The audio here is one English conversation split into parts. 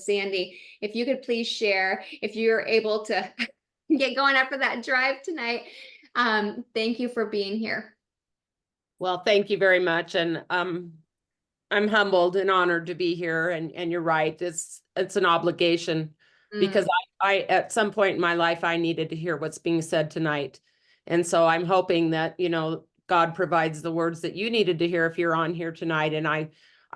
Sandy, if you could please share, if you're able to get going after that drive tonight. Thank you for being here. Well, thank you very much. And I'm humbled and honored to be here. And you're right. It's an obligation because I at some point in my life, I needed to hear what's being said tonight. And so I'm hoping that, God provides the words that you needed to hear if you're on here tonight. And I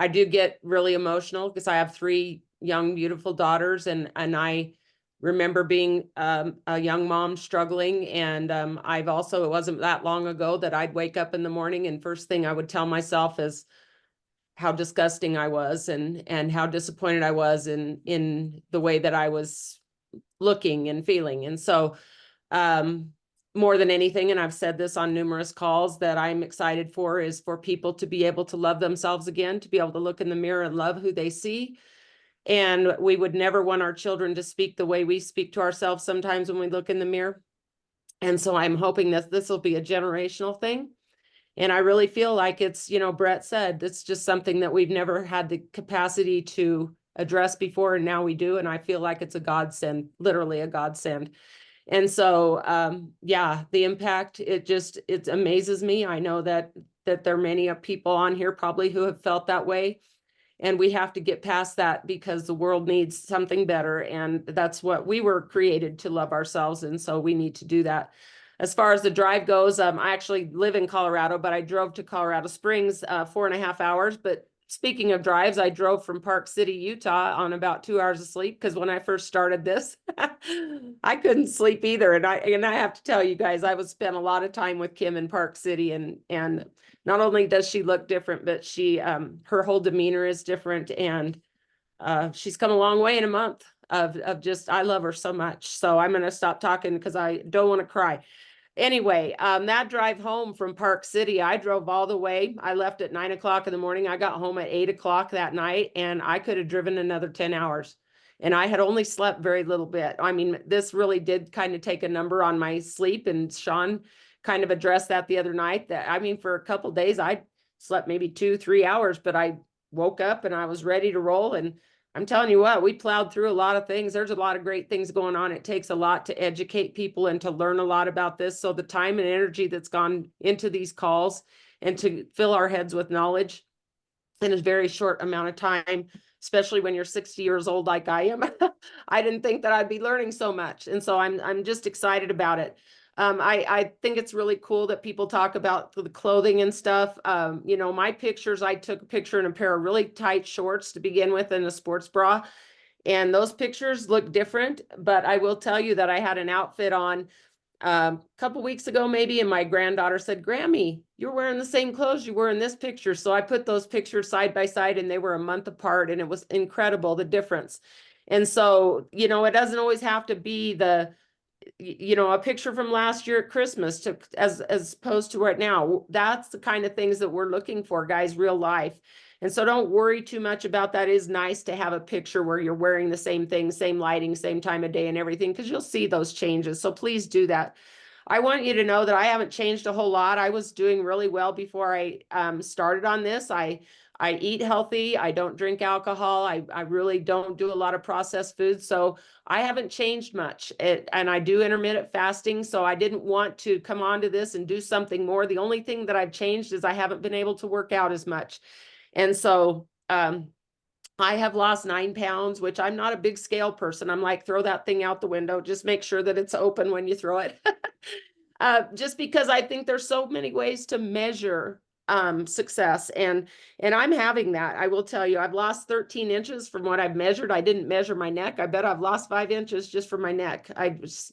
do get really emotional because I have 3 young, beautiful daughters, and I remember being a young mom struggling. And it wasn't that long ago that I'd wake up in the morning and first thing I would tell myself is how disgusting I was and how disappointed I was in the way that I was looking and feeling. And so more than anything, and I've said this on numerous calls, that I'm excited for is for people to be able to love themselves again, to be able to look in the mirror and love who they see. And we would never want our children to speak the way we speak to ourselves sometimes when we look in the mirror. And so I'm hoping that this will be a generational thing. And I really feel like it's, Brett said, it's just something that we've never had the capacity to address before. And now we do. And I feel like it's a godsend, literally a godsend. And so, the impact, it amazes me. I know that there are many people on here probably who have felt that way. And we have to get past that because the world needs something better. And that's what we were created to, love ourselves. And so we need to do that. As far as the drive goes, I actually live in Colorado, but I drove to Colorado Springs 4.5 hours. But speaking of drives, I drove from Park City, Utah on about 2 hours of sleep because when I first started this, I couldn't sleep either. And I have to tell you guys, I spent a lot of time with Kim in Park City, and not only does she look different, but she her whole demeanor is different, and she's come a long way in a month of just, I love her so much. So I'm going to stop talking because I don't want to cry. Anyway, that drive home from Park City, I drove all the way. I left at 9 o'clock in the morning. I got home at 8 o'clock that night, and I could have driven another 10 hours. And I had only slept very little bit. I mean, this really did kind of take a number on my sleep. And Sean kind of addressed that the other night, that, I mean, for a couple of days, I slept maybe 2-3 hours, but I woke up and I was ready to roll. And I'm telling you what, we plowed through a lot of things. There's a lot of great things going on. It takes a lot to educate people and to learn a lot about this. So the time and energy that's gone into these calls and to fill our heads with knowledge in a very short amount of time, especially when you're 60 years old like I am, I didn't think that I'd be learning so much. And so I'm just excited about it. I think it's really cool that people talk about the clothing and stuff. My pictures, I took a picture in a pair of really tight shorts to begin with and a sports bra. And those pictures look different, but I will tell you that I had an outfit on a couple weeks ago, maybe, and my granddaughter said, "Grammy, you're wearing the same clothes you were in this picture." So I put those pictures side by side, and they were a month apart, and it was incredible, the difference. And so, it doesn't always have to be a picture from last year at Christmas as opposed to right now. That's the kind of things that we're looking for, guys, real life. And so don't worry too much about that. It is nice to have a picture where you're wearing the same thing, same lighting, same time of day and everything, because you'll see those changes. So please do that. I want you to know that I haven't changed a whole lot. I was doing really well before I started on this. I eat healthy. I don't drink alcohol. I really don't do a lot of processed foods. So I haven't changed much. And I do intermittent fasting. So I didn't want to come onto this and do something more. The only thing that I've changed is I haven't been able to work out as much. And so I have lost 9 pounds, which I'm not a big scale person. I'm like, throw that thing out the window. Just make sure that it's open when you throw it. Just because I think there's so many ways to measure success. And I'm having that. I will tell you, I've lost 13 inches from what I've measured. I didn't measure my neck. I bet I've lost 5 inches just from my neck.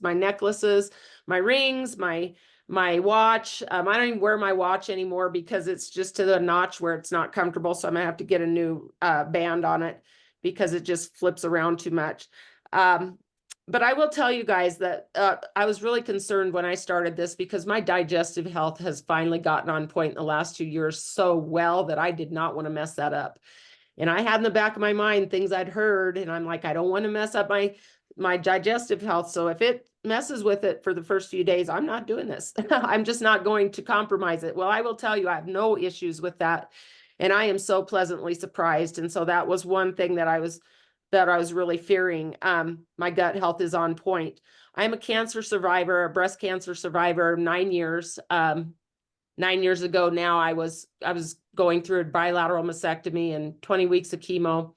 My necklaces, my rings, my watch. I don't even wear my watch anymore because it's just to the notch where it's not comfortable. So I'm gonna have to get a new band on it because it just flips around too much. But I will tell you guys that I was really concerned when I started this because my digestive health has finally gotten on point in the last 2 years so well that I did not want to mess that up. And I had in the back of my mind things I'd heard, and I'm like, I don't want to mess up my digestive health. So if it messes with it for the first few days, I'm not doing this. I'm just not going to compromise it. Well, I will tell you, I have no issues with that. And I am so pleasantly surprised. And so that was one thing that I was that I was really fearing. My gut health is on point. I'm a cancer survivor, a breast cancer survivor, 9 years. 9 years ago now, I was going through a bilateral mastectomy and 20 weeks of chemo.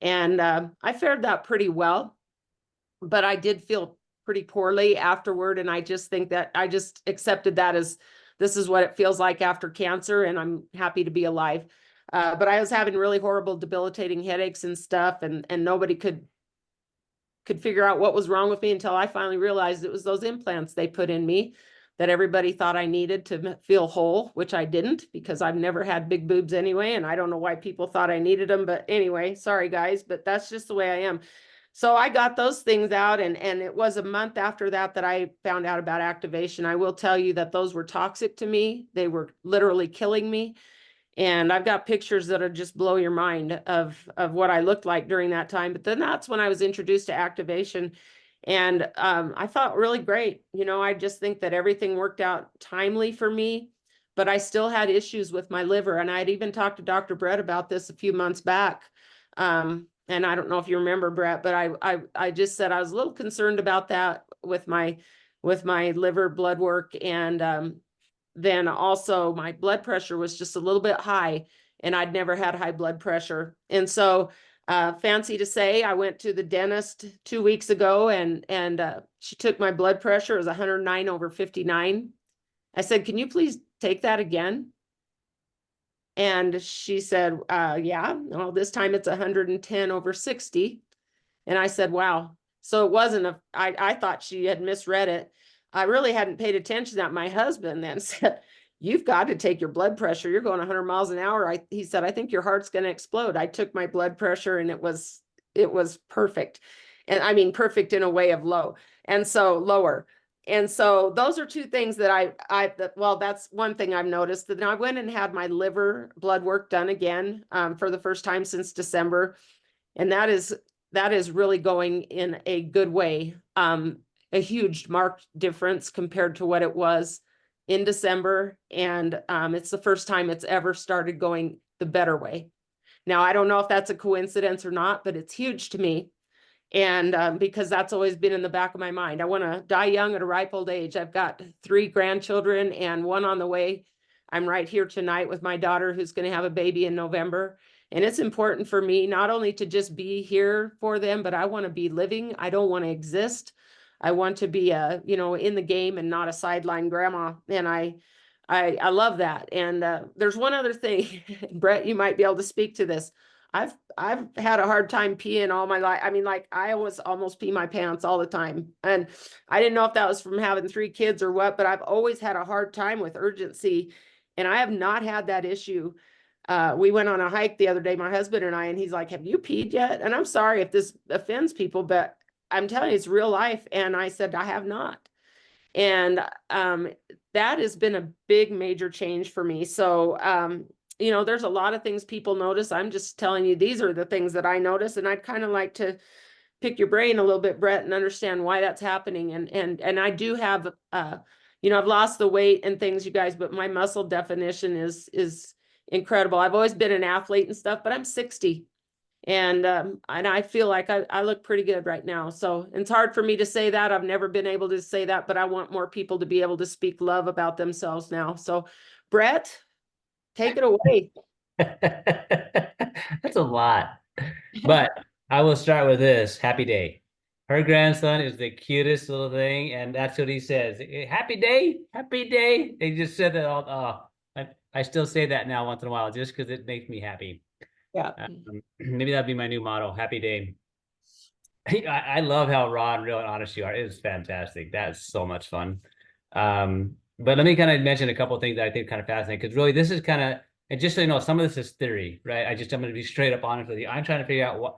And I fared that pretty well, but I did feel pretty poorly afterward. And I just think that I just accepted that as this is what it feels like after cancer, and I'm happy to be alive. But I was having really horrible, debilitating headaches and stuff, and nobody could figure out what was wrong with me until I finally realized it was those implants they put in me that everybody thought I needed to feel whole, which I didn't, because I've never had big boobs anyway, and I don't know why people thought I needed them. But anyway, sorry guys, but that's just the way I am. So I got those things out, and it was a month after that that I found out about activation. I will tell you that those were toxic to me. They were literally killing me. And I've got pictures that'll just blow your mind of what I looked like during that time. But then that's when I was introduced to activation. And I felt really great. You know, I just think that everything worked out timely for me, but I still had issues with my liver. And I'd even talked to Dr. Brett about this a few months back. And I don't know if you remember, Brett, but I just said I was a little concerned about that with my liver blood work. And then also my blood pressure was just a little bit high, and I'd never had high blood pressure. And so fancy to say, I went to the dentist 2 weeks ago, and she took my blood pressure. It was 109/59. I said, can you please take that again? And she said, yeah, well, this time it's 110/60. And I said, wow. So it wasn't I thought she had misread it. I really hadn't paid attention that my husband then said, you've got to take your blood pressure. You're going 100 miles an hour. He said, I think your heart's going to explode. I took my blood pressure, and it was perfect. And I mean, perfect in a way of low. And so lower. And so those are two things that well, that's one thing I've noticed. That I went and had my liver blood work done again for the first time since December. And that is really going in a good way. A huge marked difference compared to what it was in December. And it's the first time it's ever started going the better way. Now, I don't know if that's a coincidence or not, but it's huge to me. And because that's always been in the back of my mind. I want to die young at a ripe old age. I've got 3 grandchildren and one on the way. I'm right here tonight with my daughter, who's going to have a baby in November. And it's important for me not only to just be here for them, but I want to be living. I don't want to exist. I want to be in the game and not a sideline grandma. And I love that. And there's one other thing, Brett, you might be able to speak to this. I've had a hard time peeing all my life. I mean, like, I always almost pee my pants all the time. And I didn't know if that was from having 3 kids or what, but I've always had a hard time with urgency. And I have not had that issue. We went on a hike the other day, my husband and I, and he's like, have you peed yet? And I'm sorry if this offends people, but I'm telling you, it's real life. And I said, I have not. And that has been a big major change for me. So there's a lot of things people notice. I'm just telling you, these are the things that I notice. And I'd kind of like to pick your brain a little bit, Brett, and understand why that's happening. And I do have, I've lost the weight and things, you guys, but my muscle definition is incredible. I've always been an athlete and stuff, but I'm 60. And I feel like I look pretty good right now. So it's hard for me to say that. I've never been able to say that, but I want more people to be able to speak love about themselves now. So Brett, take it away. That's a lot. But I will start with this. Happy day. Her grandson is the cutest little thing, and that's what he says. Happy day, happy day. They just said that all. I still say that now once in a while just because it makes me happy. Yeah. Maybe that'd be my new motto. Happy day. I love how raw and real and honest you are. It is fantastic. That's so much fun. But let me kind of mention a couple of things that I think kind of fascinating, because really this is kind of, and just so you know, some of this is theory, right? I'm going to be straight up honest with you. I'm trying to figure out what,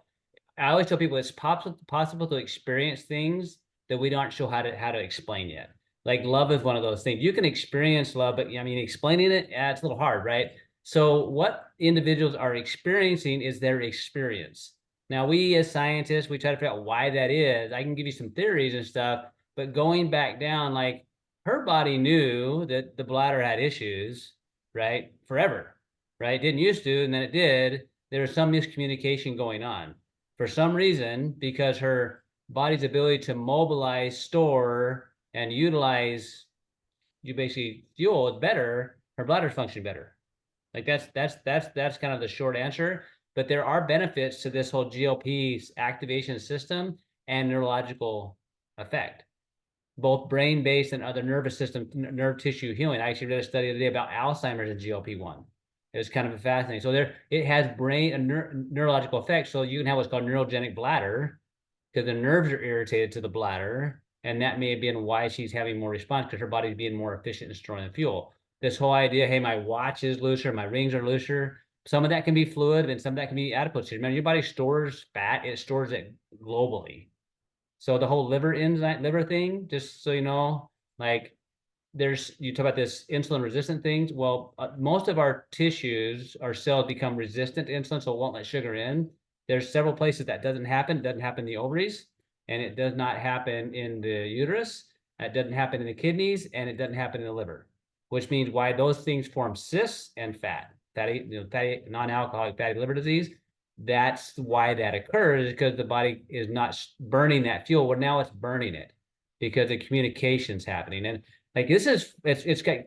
I always tell people it's possible to experience things that we aren't sure how to explain yet. Like love is one of those things. You can experience love, but I mean, explaining it, it's a little hard, right? So what individuals are experiencing is their experience. Now, we as scientists, we try to figure out why that is. I can give you some theories and stuff, but going back down, like her body knew that the bladder had issues, right? Forever, right? Didn't used to, and then it did. There was some miscommunication going on. For some reason, because her body's ability to mobilize, store, and utilize you basically fuel is better, her bladder's functioning better. Like that's kind of the short answer. But there are benefits to this whole GLP activation system and neurological effect, both brain-based and other nervous system, nerve tissue healing. I actually read a study the other day about Alzheimer's and GLP-1. It was kind of fascinating. So it has brain and neurological effects. So you can have what's called neurogenic bladder because the nerves are irritated to the bladder. And that may have been why she's having more response, because her body's being more efficient in storing the fuel. This whole idea, hey, my watch is looser, my rings are looser. Some of that can be fluid and some of that can be adipose. Remember, your body stores fat, it stores it globally. So the whole liver enzyme, liver thing, just so you know, like you talk about this insulin resistant things. Well, most of our tissues, our cells become resistant to insulin, so it won't let sugar in. There's several places that doesn't happen. It doesn't happen in the ovaries, and it does not happen in the uterus. It doesn't happen in the kidneys, and it doesn't happen in the liver, which means why those things form cysts and fatty, non-alcoholic fatty liver disease. That's why that occurs, because the body is not burning that fuel. Well, now it's burning it because the communication's happening. And like it's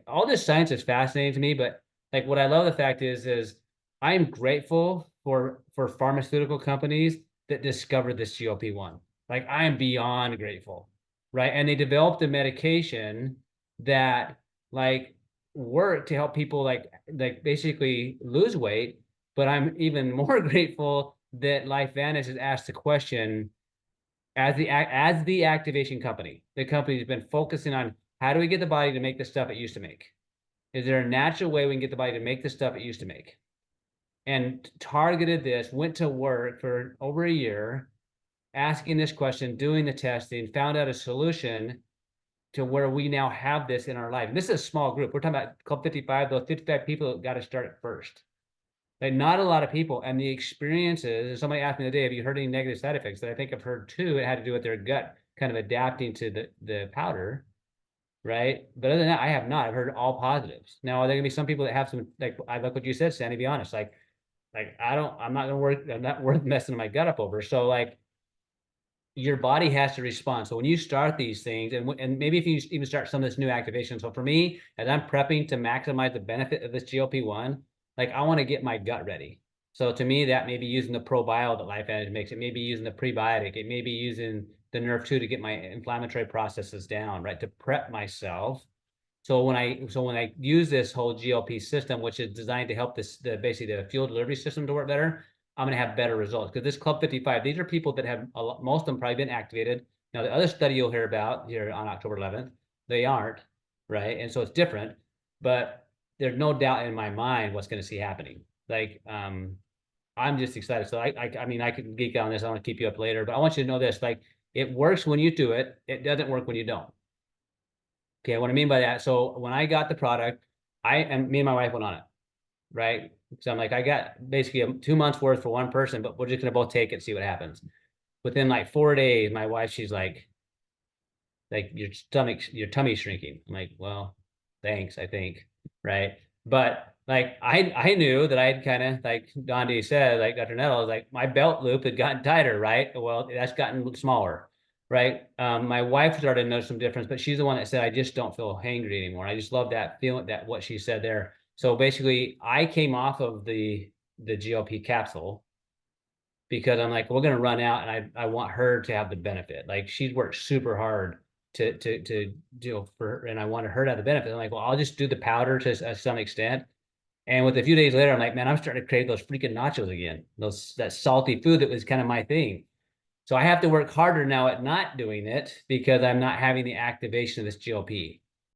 all this science is fascinating to me, but like what I love the fact is I'm grateful for pharmaceutical companies that discovered this GLP-1. Like I am beyond grateful, right? And they developed a medication that like work to help people like basically lose weight. But I'm even more grateful that LifeVantage has asked the question, as the activation company, the company's been focusing on how do we get the body to make the stuff it used to make? Is there a natural way we can get the body to make the stuff it used to make? And targeted this, went to work for over a year, asking this question, doing the testing, found out a solution to where we now have this in our life. And this is a small group. We're talking about Club 55, those 55 people got to start it first. Like not a lot of people. And the experiences, and somebody asked me the other day, have you heard any negative side effects? That I think I've heard too. It had to do with their gut kind of adapting to the powder, right? But other than that, I have not. I've heard all positives. Now, are there gonna be some people that have some, like I like what you said, Sandy, be honest. Like I'm not worth messing my gut up over. So like your body has to respond. So when you start these things, and maybe if you even start some of this new activation. So for me, as I'm prepping to maximize the benefit of this GLP-1, like I want to get my gut ready. So to me, that may be using the probio that LifeVantage makes. It may be using the prebiotic. It may be using the Nerve 2 to get my inflammatory processes down, right? To prep myself. So when I use this whole GLP system, which is designed to help basically the fuel delivery system to work better, I'm going to have better results. Because this Club 55, these are people that have most of them probably been activated. Now the other study you'll hear about here on October 11th, they aren't, right? And so it's different, but there's no doubt in my mind what's going to see happening. Like I'm just excited. So I mean I could geek out on this. I want to keep you up later, but I want you to know this: like it works when you do it. It doesn't work when you don't. Okay, what I mean by that, so when I got the product, me and my wife went on it, right? So I'm like, I got basically 2 months worth for one person, but we're just gonna both take it and see what happens. Within like 4 days, my wife, she's like your tummy's shrinking. I'm like, well, thanks, I think, right? But like I knew that I had kind of like Gandhi said, like Dr. Nettle, like my belt loop had gotten tighter, right? Well, that's gotten smaller, right? My wife started to notice some difference, but she's the one that said, I just don't feel hangry anymore. I just love that feeling, that what she said there. So basically, I came off of the GLP capsule because I'm like, we're gonna run out, and I want her to have the benefit. Like she's worked super hard to do for her, and I wanted her to have the benefit. I'm like, well, I'll just do the powder to some extent. And with a few days later, I'm like, man, I'm starting to crave those freaking nachos again. That salty food that was kind of my thing. So I have to work harder now at not doing it because I'm not having the activation of this GLP.